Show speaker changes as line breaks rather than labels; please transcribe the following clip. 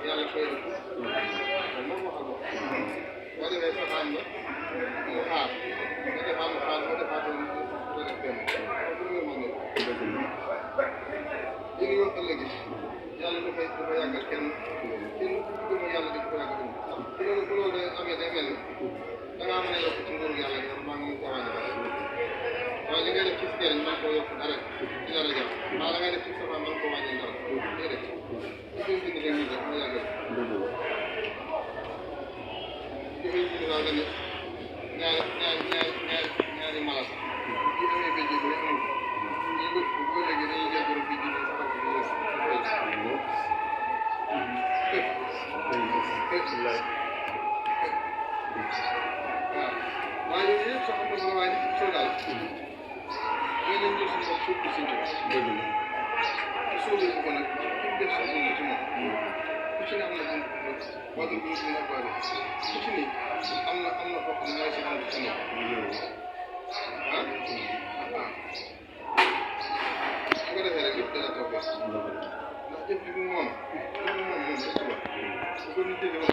yàlla fay na ko moom waxal ko boo defee safaan ba mu xaar nga defaat mu xaar boo defaatee mu def benn pour nga mën a yoon ëllëg yàlla dafa yàggal kenn kenn ku gëm yàlla dafa ko yàggal te loolu bu loolu amee day mel ni da ngaa mën a yokk ci nguuru yàlla gi maa ngi ko wàññi waaye li ngay def ci njëriñ maa ngi ko yokk dara ci dara jàpp maa la ngay def ci safaan maa ngi ko wàññi dara déedéet ci biir bind rek ñu def mu yàggal ci biir bind naa nga ne ñaari mala sax bu amee béjjee bi rek amul ñu bëgg ko bu léegi dañuy jël borom béjjee bi saxal ko ñu waaye yooyu yëpp sax xam nga waaye soo daal ñoo leen jël suñu bopp suuf si suñu te sóobee ko nag fi mu def sa bopp ci moom ku ci ne am na wàllu bi ñu ak wàllu ku ci ne am na foo xam ne mooy si ànd ci moom su ko defee rek yëpp dana toppee ndax jëf bi moom rek la bu ko nit déggee